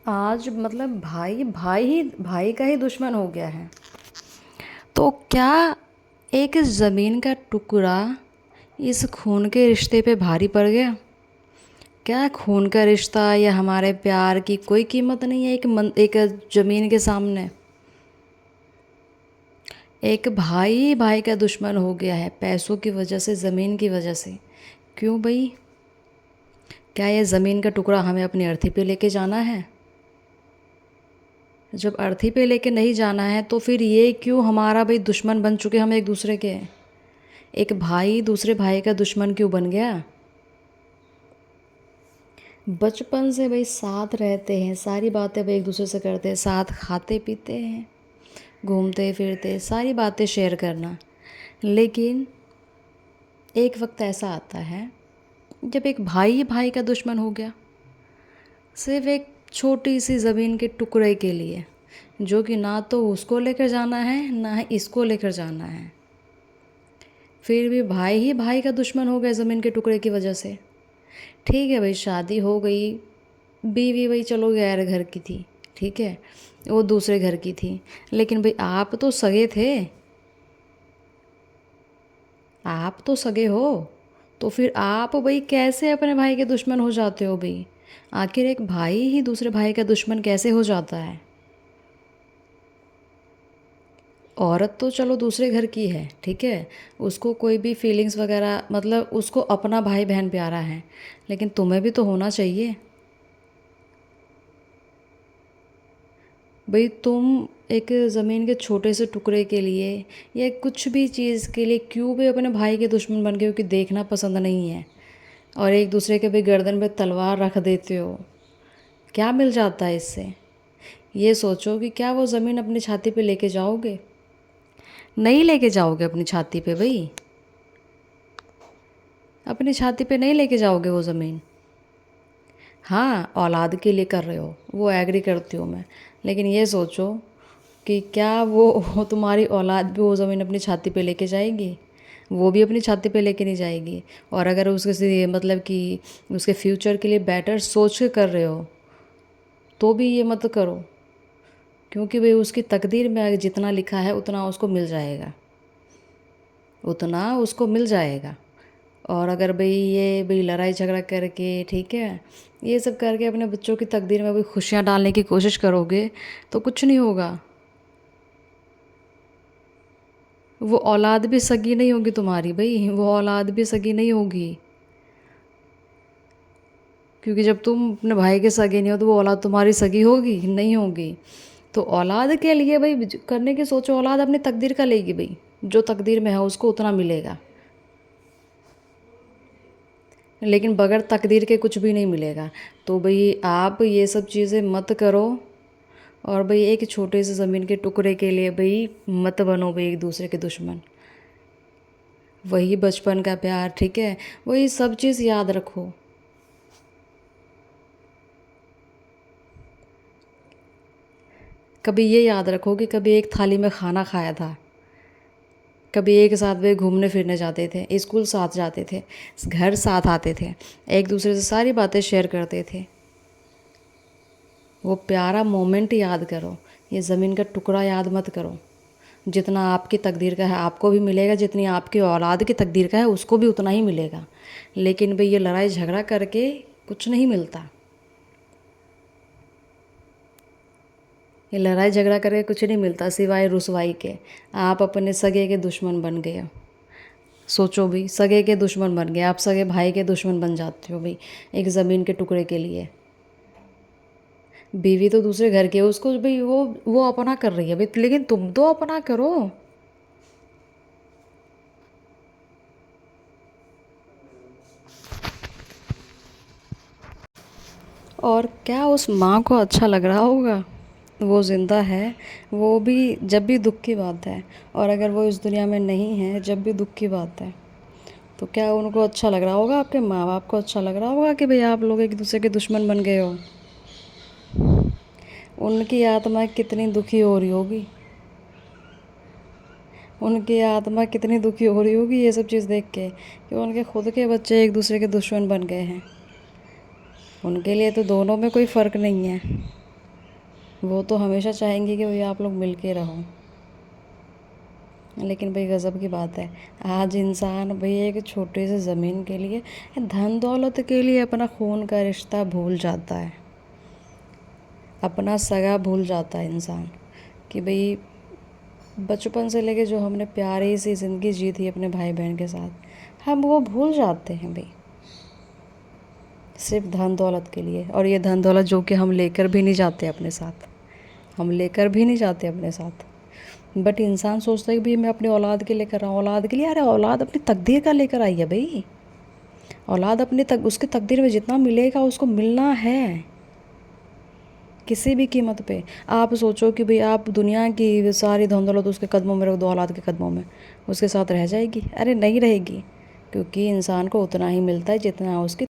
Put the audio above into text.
आज मतलब भाई भाई ही भाई का ही दुश्मन हो गया है। तो क्या एक ज़मीन का टुकड़ा इस खून के रिश्ते पे भारी पड़ गया? क्या खून का रिश्ता या हमारे प्यार की कोई कीमत नहीं है एक ज़मीन के सामने? एक भाई भाई का दुश्मन हो गया है पैसों की वजह से, ज़मीन की वजह से। क्यों भाई? क्या ये ज़मीन का टुकड़ा हमें अपनी अर्थी पे लेके जाना है? जब अर्थी पे लेके नहीं जाना है तो फिर ये क्यों हमारा भाई दुश्मन बन चुके हम एक दूसरे के? एक भाई दूसरे भाई का दुश्मन क्यों बन गया? बचपन से भाई साथ रहते हैं, सारी बातें भाई एक दूसरे से करते हैं, साथ खाते पीते हैं, घूमते फिरते, सारी बातें शेयर करना। लेकिन एक वक्त ऐसा आता है जब एक भाई ही भाई का दुश्मन हो गया, सिर्फ एक छोटी सी ज़मीन के टुकड़े के लिए, जो कि ना तो उसको लेकर जाना है ना ही इसको लेकर जाना है। फिर भी भाई ही भाई का दुश्मन हो गया ज़मीन के टुकड़े की वजह से। ठीक है भाई, शादी हो गई, बीवी भाई चलो गैर घर की थी, ठीक है, वो दूसरे घर की थी, लेकिन भाई आप तो सगे थे, आप तो सगे हो। तो फिर आप भाई कैसे अपने भाई के दुश्मन हो जाते हो भाई? आखिर एक भाई ही दूसरे भाई का दुश्मन कैसे हो जाता है? औरत तो चलो दूसरे घर की है, ठीक है, उसको कोई भी फीलिंग्स वगैरह, मतलब उसको अपना भाई बहन प्यारा है, लेकिन तुम्हें भी तो होना चाहिए भाई। तुम एक ज़मीन के छोटे से टुकड़े के लिए या कुछ भी चीज़ के लिए क्यों भी अपने भाई के दुश्मन बन गए हो कि देखना पसंद नहीं है, और एक दूसरे के भी गर्दन पे तलवार रख देते हो? क्या मिल जाता है इससे? ये सोचो कि क्या वो ज़मीन अपनी छाती पे लेके जाओगे? नहीं लेके जाओगे अपनी छाती पे भाई, अपनी छाती पे नहीं लेके जाओगे वो ज़मीन। हाँ, औलाद के लिए कर रहे हो, वो एग्री करती हूँ मैं, लेकिन ये सोचो कि क्या वो तुम्हारी औलाद भी वो ज़मीन अपनी छाती पे लेके जाएगी? वो भी अपनी छाती पे लेके नहीं जाएगी। और अगर उसके से मतलब कि उसके फ्यूचर के लिए बेटर सोच के कर रहे हो तो भी ये मत करो, क्योंकि भाई उसकी तकदीर में जितना लिखा है उतना उसको मिल जाएगा, उतना उसको मिल जाएगा। और अगर भाई ये भाई लड़ाई झगड़ा करके, ठीक है, ये सब करके अपने बच्चों की तकदीर में भी खुशियाँ डालने की कोशिश करोगे तो कुछ नहीं होगा। वो औलाद भी सगी नहीं होगी तुम्हारी भाई, वो औलाद भी सगी नहीं होगी, क्योंकि जब तुम अपने भाई के सगे नहीं हो तो वो औलाद तुम्हारी सगी होगी नहीं होगी। तो औलाद के लिए भाई करने की सोचो, औलाद अपनी तकदीर का लेगी भाई, जो तकदीर में है उसको उतना मिलेगा, लेकिन बगैर तकदीर के कुछ भी नहीं मिलेगा। तो भाई आप ये सब चीज़ें मत करो, और भाई एक छोटे से ज़मीन के टुकड़े के लिए भाई मत बनो भाई एक दूसरे के दुश्मन। वही बचपन का प्यार, ठीक है, वही सब चीज़ याद रखो। कभी ये याद रखो कि कभी एक थाली में खाना खाया था, कभी एक साथ वे घूमने फिरने जाते थे, स्कूल साथ जाते थे, घर साथ आते थे, एक दूसरे से सारी बातें शेयर करते थे। वो प्यारा मोमेंट याद करो, ये ज़मीन का टुकड़ा याद मत करो। जितना आपकी तकदीर का है आपको भी मिलेगा, जितनी आपकी औलाद की तकदीर का है उसको भी उतना ही मिलेगा। लेकिन भाई ये लड़ाई झगड़ा करके कुछ नहीं मिलता, ये लड़ाई झगड़ा करके कुछ नहीं मिलता सिवाय रुसवाई के। आप अपने सगे के दुश्मन बन गए हो। सोचो भी, सगे के दुश्मन बन गए आप, सगे भाई के दुश्मन बन जाते हो भाई एक ज़मीन के टुकड़े के लिए। बीवी तो दूसरे घर की है, उसको भाई वो अपना कर रही है भाई, लेकिन तुम तो अपना करो। और क्या उस माँ को अच्छा लग रहा होगा? वो ज़िंदा है, वो भी जब भी दुख की बात है, और अगर वो इस दुनिया में नहीं है जब भी दुख की बात है, तो क्या उनको अच्छा लग रहा होगा? आपके माँ बाप को अच्छा लग रहा होगा कि भाई आप लोग एक दूसरे के दुश्मन बन गए हो? उनकी आत्मा कितनी दुखी हो रही होगी, उनकी आत्मा कितनी दुखी हो रही होगी ये सब चीज़ देख के कि उनके खुद के बच्चे एक दूसरे के दुश्मन बन गए हैं। उनके लिए तो दोनों में कोई फ़र्क नहीं है। वो तो हमेशा चाहेंगे कि भई आप लोग मिल के रहो। लेकिन भाई गज़ब की बात है, आज इंसान भाई एक छोटे से ज़मीन के लिए, धन दौलत के लिए अपना खून का रिश्ता भूल जाता है, अपना सगा भूल जाता है इंसान। कि भाई बचपन से लेके जो हमने प्यारी सी ज़िंदगी जी थी अपने भाई बहन के साथ, हम वो भूल जाते हैं भाई, सिर्फ धन दौलत के लिए। और ये धन दौलत जो कि हम लेकर भी नहीं जाते अपने साथ, हम लेकर भी नहीं जाते अपने साथ। बट इंसान सोचता है कि भाई मैं अपनी औलाद के लिए कर रहा हूँ, औलाद के लिए। अरे औलाद अपनी तकदीर का लेकर आई है भाई, औलाद अपनी उसकी तकदीर में जितना मिलेगा उसको मिलना है, किसी भी कीमत पे। आप सोचो कि भाई आप दुनिया की सारी धन दौलत उसके कदमों में रख दो, औलाद के कदमों में, उसके साथ रह जाएगी? अरे नहीं रहेगी, क्योंकि इंसान को उतना ही मिलता है जितना उसकी